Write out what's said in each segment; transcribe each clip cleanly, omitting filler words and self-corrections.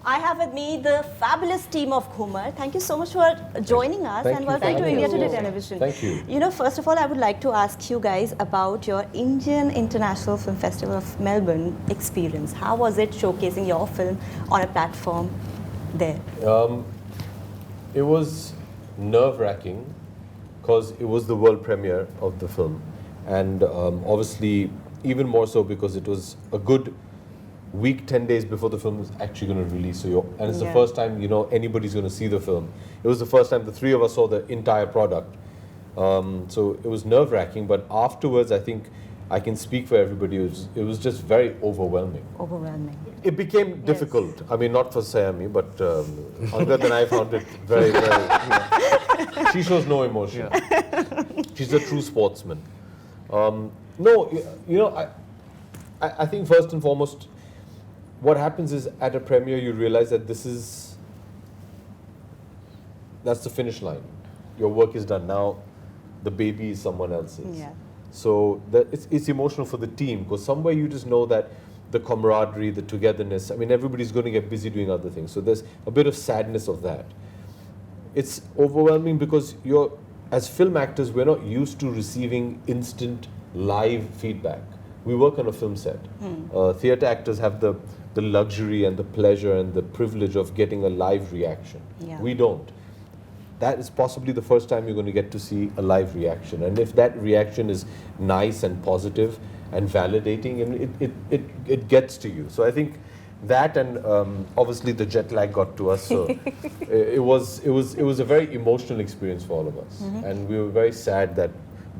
I have with me the fabulous team of Ghoomar. Thank you so much for joining us and welcome to India Today Television. Thank you. You know, first of all, I would like to ask you guys about your Indian International Film Festival of Melbourne experience. How was it showcasing your film on a platform there? It was nerve-wracking because it was the world premiere of the film, and obviously even more so because it was a good week, 10 days before the film is actually going to release. And it's the first time anybody's going to see the film. It was the first time the three of us saw the entire product. So it was nerve-wracking, but afterwards I think I can speak for everybody. It was just very overwhelming. Overwhelming. It became difficult. I mean, not for Sayami, but Angad and I found it very, very. She shows no emotion. Yeah. She's a true sportsman. I think first and foremost, what happens is at a premiere you realize that that's the finish line. Your work is done now. The baby is someone else's. Yeah. So it's emotional for the team because somewhere you just know that the camaraderie, the togetherness. I mean, everybody's going to get busy doing other things. So there's a bit of sadness of that. It's overwhelming because as film actors, we're not used to receiving instant live feedback. We work on a film set. Theatre actors have the luxury and the pleasure and the privilege of getting a live reaction. Yeah. We don't. That is possibly the first time you're going to get to see a live reaction. And if that reaction is nice and positive and validating, and it gets to you. So I think that and obviously the jet lag got to us. So it was a very emotional experience for all of us. And we were very sad that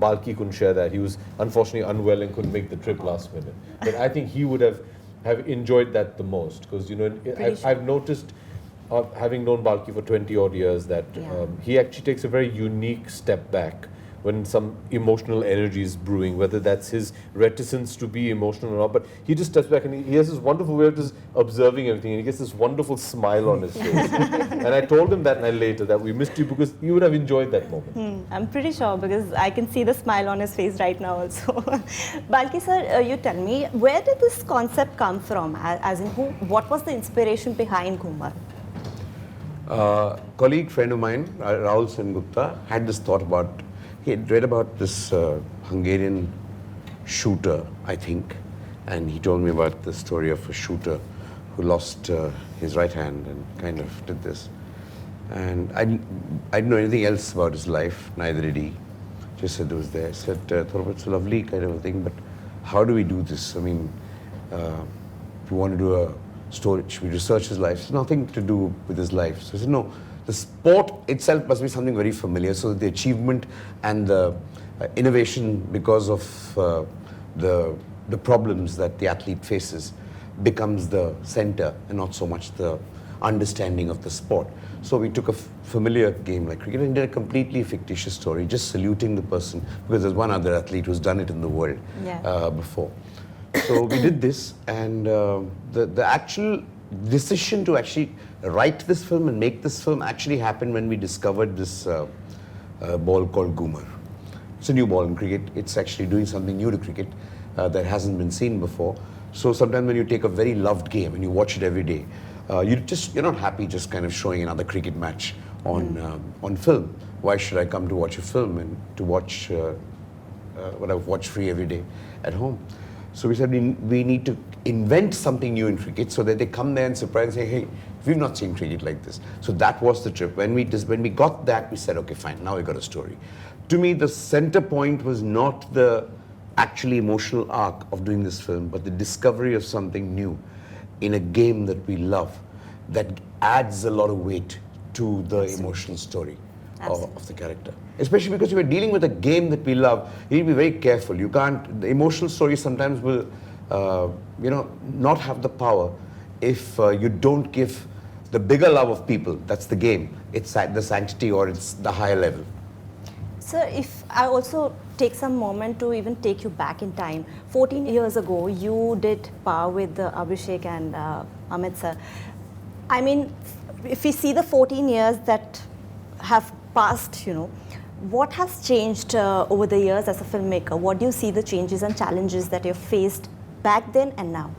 Balki couldn't share that. He was unfortunately unwell and couldn't make the trip last minute. But I think he would have enjoyed that the most because I've noticed, having known Balki for 20 odd years, that he actually takes a very unique step back when some emotional energy is brewing, whether that's his reticence to be emotional or not, but he just steps back and he has this wonderful way of just observing everything, and he gets this wonderful smile on his face. And I told him that night later that we missed you because you would have enjoyed that moment. I'm pretty sure because I can see the smile on his face right now also. Balki sir, you tell me, where did this concept come from? As in, what was the inspiration behind Ghoomar? Colleague friend of mine, Rahul Sengupta, had this thought about. He had read about this Hungarian shooter, I think, and he told me about the story of a shooter who lost his right hand and kind of did this. And I didn't know anything else about his life, neither did he. Just said it was there. I said, Thorpe, it's a lovely kind of a thing, but how do we do this? I mean, if you want to do a story, should we research his life? It's nothing to do with his life. So I said, no. The sport itself must be something very familiar, so that the achievement and the innovation because of the problems that the athlete faces becomes the center and not so much the understanding of the sport. So we took a familiar game like cricket and did a completely fictitious story, just saluting the person because there's one other athlete who's done it in the world before. So we did this, and the actual decision to actually write this film and make this film actually happened when we discovered this ball called Ghoomer. It's a new ball in cricket. It's actually doing something new to cricket that hasn't been seen before. So sometimes when you take a very loved game and you watch it every day, you're not happy just kind of showing another cricket match on film. Why should I come to watch a film and to watch what I watch free every day at home? So we said we need to invent something new in cricket so that they come there and surprise and say, hey, we've not seen cricket like this. So that was the trip. When we got that, we said, okay, fine, now we got a story. To me, the center point was not the actually emotional arc of doing this film, but the discovery of something new in a game that we love that adds a lot of weight to the emotional story of the character. Especially because we're dealing with a game that we love, you need to be very careful. You can't, the emotional story sometimes will, not have the power if you don't give the bigger love of people, that's the game, it's the sanctity or it's the higher level. Sir, if I also take some moment to even take you back in time. 14 years ago, you did Par with Abhishek and Amit sir. I mean, if we see the 14 years that have passed, what has changed over the years as a filmmaker? What do you see the changes and challenges that you've faced back then and now?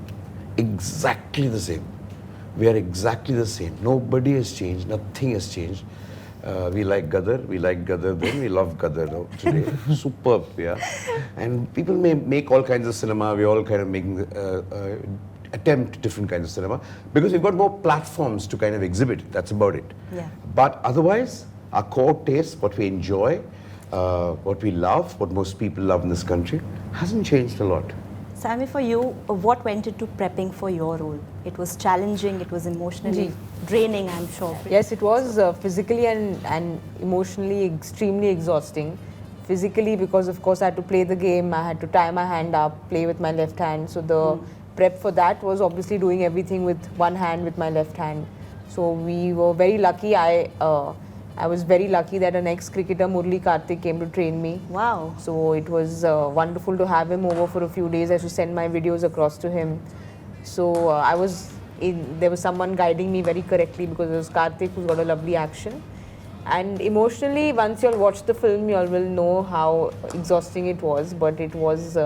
Exactly the same. We are exactly the same. Nobody has changed. Nothing has changed. We like Gadar. We like Gadar then. We love Gadar now today. Superb, yeah. And people may make all kinds of cinema. We're all kind of making attempt different kinds of cinema because we've got more platforms to kind of exhibit it. That's about it. Yeah. But otherwise, our core taste, what we enjoy, what we love, what most people love in this country, hasn't changed a lot. Sammy, for you, what went into prepping for your role? It was challenging, it was emotionally draining, I'm sure. Yes, it was physically and emotionally extremely exhausting. Physically, because of course I had to play the game, I had to tie my hand up, play with my left hand. So the prep for that was obviously doing everything with one hand, with my left hand. So we were very lucky. I was very lucky that an ex-cricketer, Murli Karthik, came to train me. Wow. So it was wonderful to have him over for a few days. I used to send my videos across to him. So there was someone guiding me very correctly because it was Karthik who's got a lovely action. And emotionally, once you'll watch the film, you all will know how exhausting it was. But it was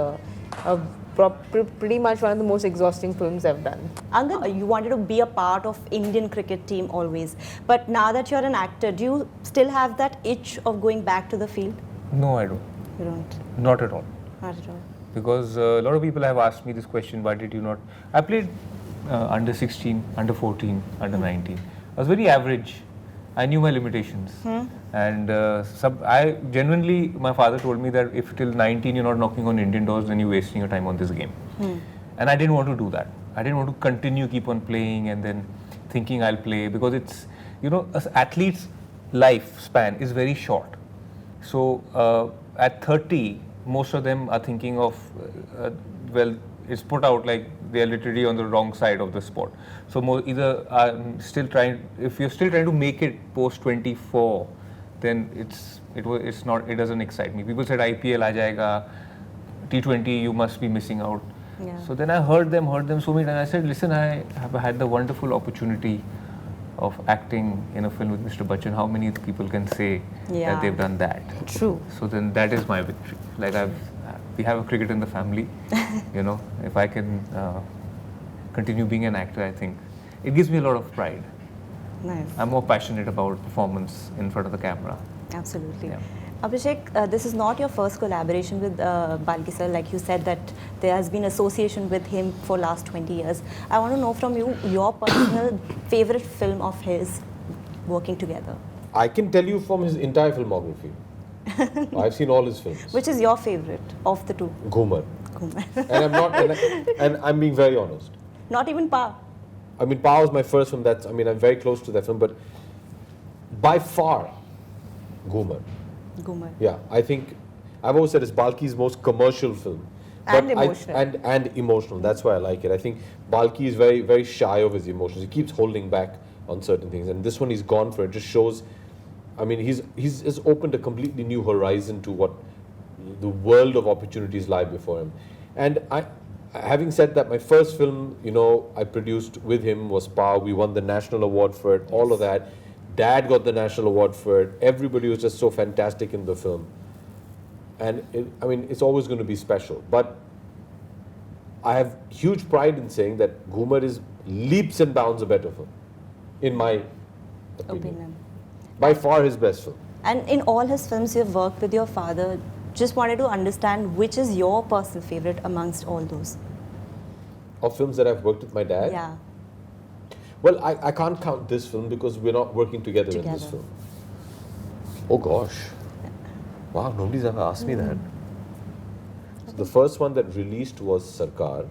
pretty much one of the most exhausting films I've done. Angad, you wanted to be a part of Indian cricket team always. But now that you're an actor, do you still have that itch of going back to the field? No, I don't. You don't? Not at all. Not at all. Because a lot of people have asked me this question, why did you not? I played under 16, under 14, under 19. I was very average. I knew my limitations. And I genuinely, my father told me that if till 19 you're not knocking on Indian doors, then you're wasting your time on this game. And I didn't want to do that. I didn't want to continue, keep on playing and then thinking I'll play, because it's, you know, an athlete's lifespan is very short. So at 30, most of them are thinking of, well, it's put out like they are literally on the wrong side of the sport. So either still trying, if you're still trying to make it post 24, then it doesn't excite me. People said IPL aa jayega, T20 you must be missing out. Yeah. So then I heard them so many times. I said, listen, I have had the wonderful opportunity of acting in a film with Mr. Bachchan. How many people can say that they've done that? True. So then that is my victory. Like we have a cricket in the family. You know, if I can continue being an actor, I think it gives me a lot of pride. Nice. I'm more passionate about performance in front of the camera. Absolutely. Yeah. Abhishek, this is not your first collaboration with Balki sir. Like you said that there has been association with him for last 20 years. I want to know from you your personal favorite film of his working together. I can tell you from his entire filmography. I've seen all his films. Which is your favorite of the two? Ghoomer. Ghoomar. And I'm not, and I'm being very honest. Not even Pa. I mean, Pa was my first film. I'm very close to that film, but by far, Ghoomer. Ghoomar. Yeah, I think I've always said it's Balki's most commercial film. And emotional. And emotional. That's why I like it. I think Balki is very, very shy of his emotions. He keeps holding back on certain things, and this one he's gone for it. Just shows. I mean, he's opened a completely new horizon to what the world of opportunities lie before him. And having said that, my first film, I produced with him was Pa. We won the national award for it. All of that. Dad got the national award for it. Everybody was just so fantastic in the film. And it's always going to be special. But I have huge pride in saying that Ghoomar is leaps and bounds a better film, in my opinion. By far his best film. And in all his films you've worked with your father, just wanted to understand which is your personal favorite amongst all those? Of films that I've worked with my dad? Yeah. Well, I can't count this film because we're not working together in this film. Oh gosh. Wow, nobody's ever asked me that. So the first one that released was Sarkar.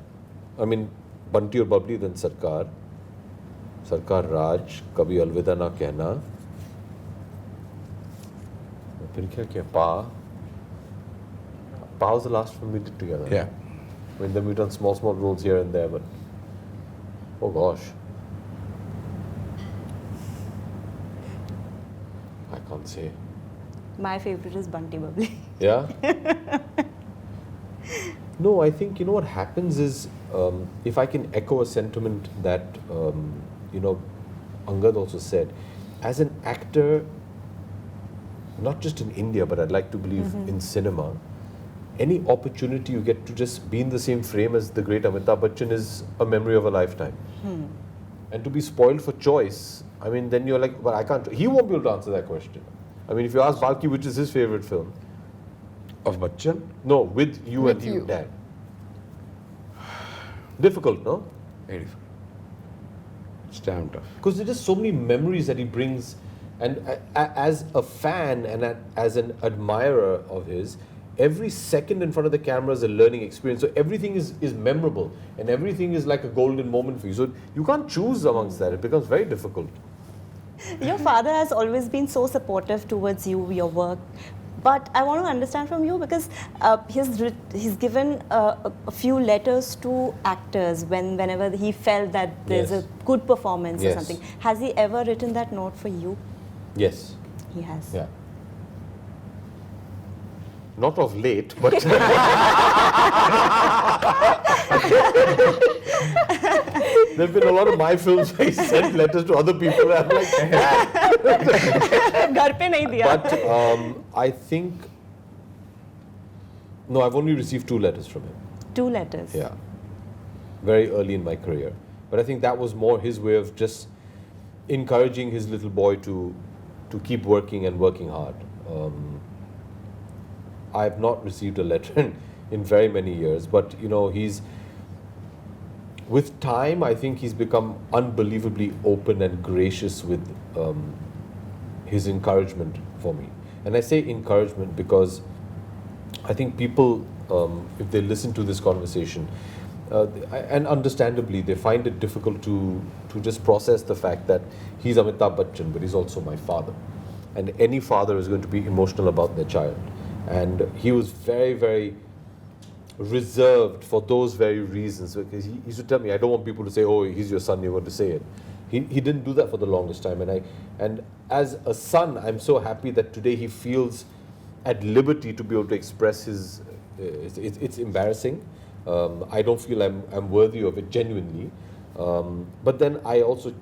I mean, Bunty or Bubbly, then Sarkar. Sarkar Raj, Kabhi Alvida Na Kehna. Then kya kiya? Pa. Pa was the last film we did together. Yeah. I mean, then we've done small roles here and there, but oh gosh. I can't say. My favorite is Bunty Bubbly. Yeah? No, I think, what happens is, if I can echo a sentiment that, Angad also said, as an actor, not just in India, but I'd like to believe in cinema, any opportunity you get to just be in the same frame as the great Amitabh Bachchan is a memory of a lifetime. and to be spoiled for choice, I mean, then you're like, but I can't. He won't be able to answer that question. I mean, if you ask Balki which is his favorite film, Of Bachchan? no, with you With and you, you. Dad. Difficult, no? Very difficult. It's damn tough. Because there's just so many memories that he brings, and as a fan and as an admirer of his, every second in front of the camera is a learning experience. So everything is memorable, and everything is like a golden moment for you. So you can't choose amongst that. It becomes very difficult. Your father has always been so supportive towards you, your work. But I want to understand from you, because he's given a few letters to actors whenever he felt that there's Yes. a good performance or Yes. something. Has he ever written that note for you? Yes. He has. Yeah. Not of late, but there have been a lot of my films where he sent letters to other people. And I'm like, Ghar pe nahi diya. but I think, no, I've only received 2 letters from him. 2 letters. Yeah. Very early in my career. But I think that was more his way of just encouraging his little boy to keep working and working hard. I have not received a letter in very many years, but you know, with time, I think he's become unbelievably open and gracious with his encouragement for me. And I say encouragement because I think people, if they listen to this conversation, and understandably, they find it difficult to just process the fact that he's Amitabh Bachchan, but he's also my father. And any father is going to be emotional about their child. And he was very, very reserved for those very reasons, because he used to tell me, I don't want people to say, oh, he's your son, you're going to say it. He didn't do that for the longest time. And as a son, I'm so happy that today he feels at liberty to be able to express his, it's embarrassing. I don't feel I'm worthy of it genuinely. But then I also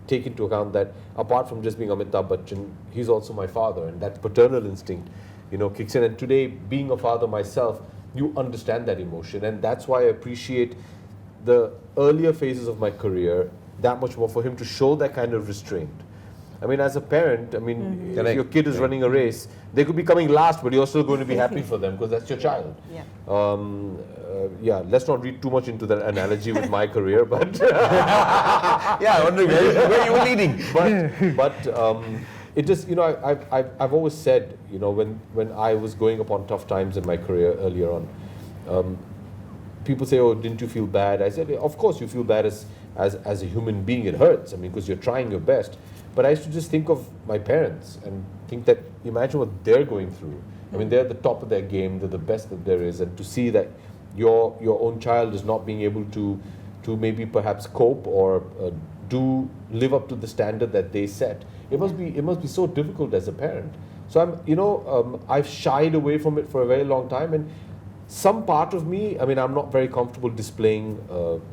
take into account that apart from just being Amitabh Bachchan, he's also my father, and that paternal instinct, you know, kicks in. And today, being a father myself, you understand that emotion, and that's why I appreciate the earlier phases of my career that much more, for him to show that kind of restraint. I mean, as a parent, I mean, if your kid is running a race, they could be coming last, but you're still going to be happy for them because that's your child. Yeah. Yeah, let's not read too much into that analogy with my career, but Yeah, I wonder where you were leading. but it just, you know, I've always said, you know, when I was going upon tough times in my career earlier on, people say, oh, didn't you feel bad? I said, of course you feel bad as a human being. It hurts, I mean, because you're trying your best. But I used to just think of my parents and think that, imagine what they're going through. I mean, they're at the top of their game, they're the best that there is, and to see that your own child is not being able to maybe perhaps cope or live up to the standard that they set, it must be so difficult as a parent. So I've shied away from it for a very long time, and some part of me, I mean, I'm not very comfortable displaying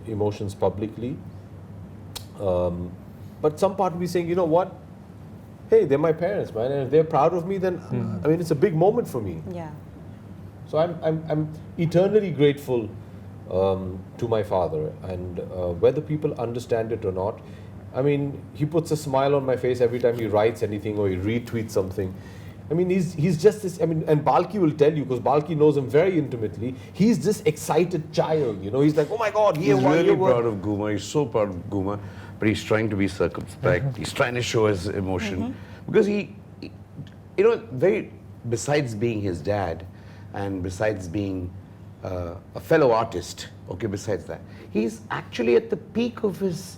emotions publicly, but some part of me saying, you know what, hey, they're my parents, man, and if they're proud of me, then I mean, it's a big moment for me. Yeah. So I'm eternally grateful to my father, and whether people understand it or not, I mean, he puts a smile on my face every time he writes anything or he retweets something. I mean, he's just this, I mean, and Balki will tell you, because Balki knows him very intimately, he's this excited child, you know, he's like, oh my God, He's really proud of Ghoomar. He's so proud of Ghoomar, but he's trying to be circumspect. He's trying to show his emotion because he, you know, besides being his dad and besides being a fellow artist, okay, besides that, he's actually at the peak of his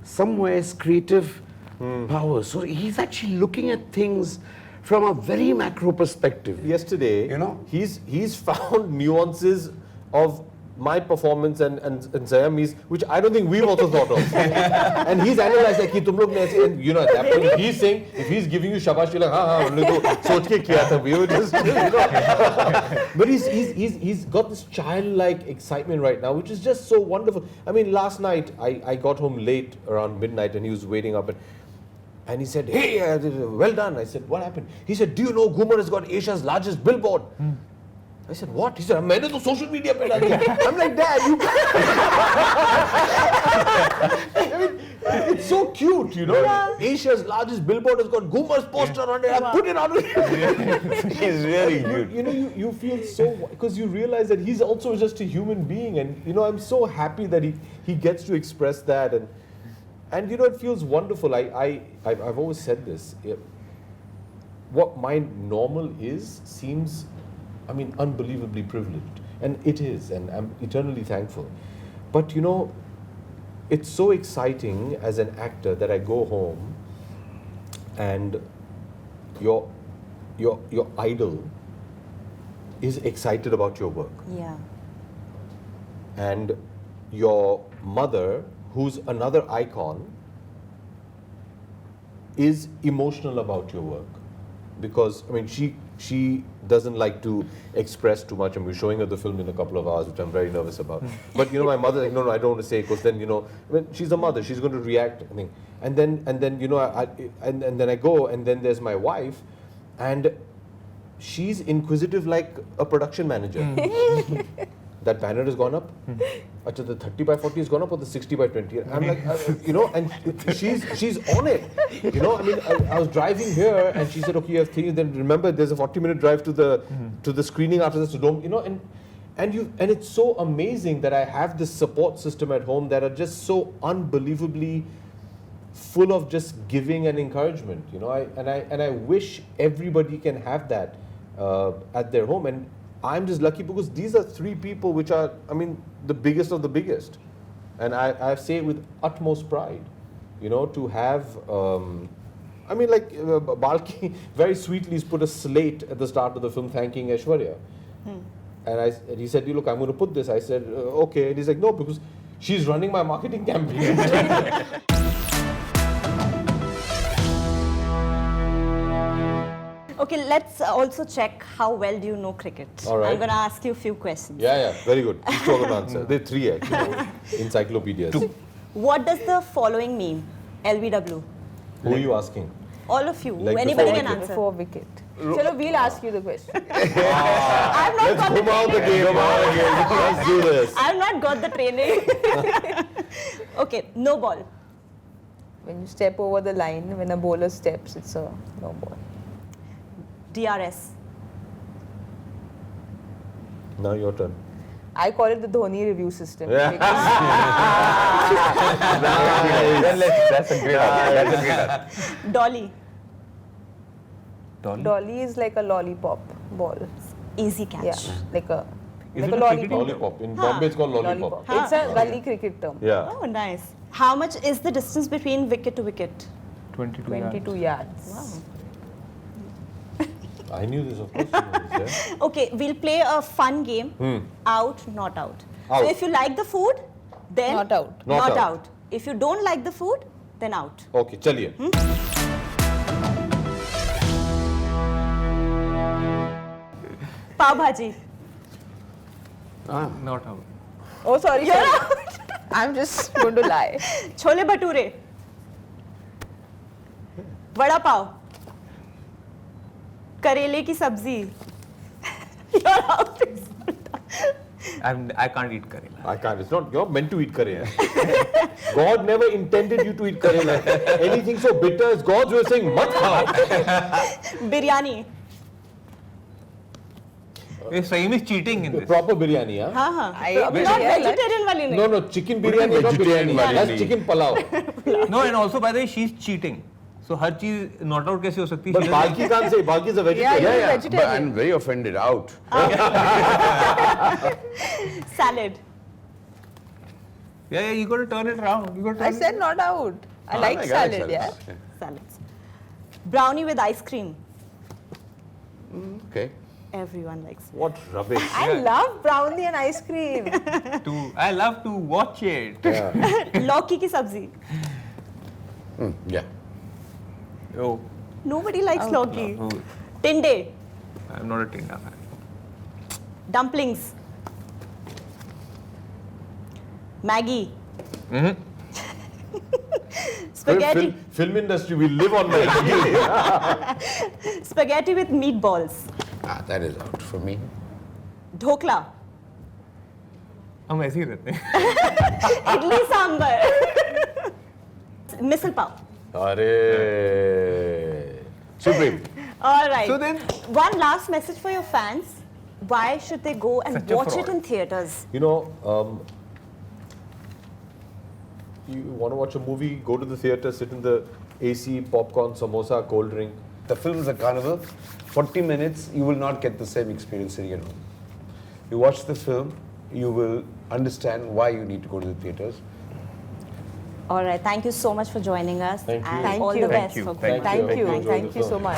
somewhere's creative power. So he's actually looking at things from a very macro perspective. Yesterday, You know? he's found nuances of my performance and Sayami's, which I don't think we've also thought of. And he's analyzed like, tum log ne aise, and you know, at that point, he's saying, if he's giving you shabash, you're like, haan, humne to soch ke kiya tha. We were just, you know. But he's got this childlike excitement right now, which is just so wonderful. I mean, last night, I got home late around midnight, and he was waiting up, and he said, hey, well done. I said, what happened? He said, do you know Ghoomar has got Asia's largest billboard? I said, what? He said, मैंने तो social media पे डाल दिया. I'm like, Dad, you. I mean, it's so cute, you know. Yeah. Asia's largest billboard has got Ghoomer's poster on it. I put it on it. He's really cute. You know, you feel so, because you realize that he's also just a human being, and you know, I'm so happy that he gets to express that, and you know, it feels wonderful. I've always said this. What my normal seems, I mean, unbelievably privileged, and it is, and I'm eternally thankful. But you know, it's so exciting as an actor that I go home, and your idol is excited about your work, Yeah. and your mother, who's another icon, is emotional about your work, because I mean, she doesn't like to express too much, and we're showing her the film in a couple of hours, which I'm very nervous about. But you know, my mother, like, no, I don't want to say, because then, you know, when she's a mother, she's going to react. I think, and then you know, and then I go, and then there's my wife, and she's inquisitive like a production manager. That banner has gone up. Achha, the 30 by 40 has gone up, or the 60 by 20? And I'm like, you know, and she's on it. You know, I mean, I was driving here, and she said, okay, you have things. Then remember, there's a 40-minute drive to the screening after this. So don't, you know, and it's so amazing that I have this support system at home that are just so unbelievably full of just giving and encouragement. You know, I wish everybody can have that at their home. And I'm just lucky because these are three people which are, I mean, the biggest of the biggest. And I say it with utmost pride, you know, to have, I mean, like, Balki very sweetly has put a slate at the start of the film thanking Aishwarya. And he said, look, I'm going to put this. I said, okay. And he's like, no, because she's running my marketing campaign. Okay, let's also check how well do you know cricket. All right. I'm going to ask you a few questions. Yeah, very good. These two are going to answer. There are three, actually, encyclopedias. What does the following mean? LBW. Who are you asking? All of you. Like Anybody before can wicket. answer. Before wicket. Chalo, we'll ask you the question. I've not got the Come out the training. game. Let's do this. I've not got the training. Okay, no ball. When you step over the line, when a bowler steps, it's a no ball. DRS. Now your turn. I call it the Dhoni review system. Yeah. because That's a great answer. That's a great answer. Dolly. Dolly? Dolly is like a lollipop ball. Easy catch. Yeah, like a Is like it a a lollipop. Lollipop. In Bombay, it's called lollipop. Huh. It's a gully cricket term. Yeah. Oh, nice. How much is the distance between wicket to wicket? 22 22 yards. Wow. I knew this, of course. You knew this, yeah. Okay, we'll play a fun game. Out, not out. Out. So if you like the food, then Not out. Not out. out. If you don't like the food, then out. Okay, chaliye. Pav bhaji. Not out. Oh, sorry. You're sorry. out. I'm just going to lie. Chole bhature. Vada pav. Karele ki sabzi. You're out. I can't eat Karela. I can't. It's not. You're meant to eat Karela. God never intended you to eat Karela. Anything so bitter as God's way of saying, mat khao. Biryani. Saeem is cheating in this. Proper biryani, huh? हाँ हाँ. I Not agree. Yeah, like- vegetarian वाली नहीं. No, chicken biryani is not Vegetarian biryani. That's biryani. chicken pulao. No, and also by the way, she's cheating. So हर चीज not out कैसे हो सकती है? But She doesn't- Balki can't say. Balki is a vegetarian. Yeah, Yeah, vegetarian. but I'm very offended. Out. Salad. Yeah, you got to turn it around. You got to I turn said not out. I like I salad, salads. yeah. Salads. Brownie with ice cream. Okay. Everyone likes. What rubbish. I love brownie and ice cream. I love to watch it. Yeah. Lauki ki sabzi. Yeah. Oh, Nobody likes lauki. oh, Tinde. I'm not a Tinda fan. Dumplings. Maggi. Spaghetti. Film industry, we live on Maggi. Spaghetti with meatballs. That is out for me. Dhokla. हम ऐसे ही रहते हैं. Idli sambar. Misal pav. Arey. Supreme. All right. So then- one last message for your fans. Why should they go and Such a watch it fraud. in theaters? You know, you want to watch a movie, go to the theater, sit in the AC, popcorn, samosa, cold drink. The film is a carnival. 40 minutes, you will not get the same experience sitting at home. You watch the film, you will understand why you need to go to the theaters. All right. Thank you so much for joining us. Thank you. And Thank all you. the Thank best you. for Thank Ghoomar. you. Thank you. Enjoy the Thank you film. so much.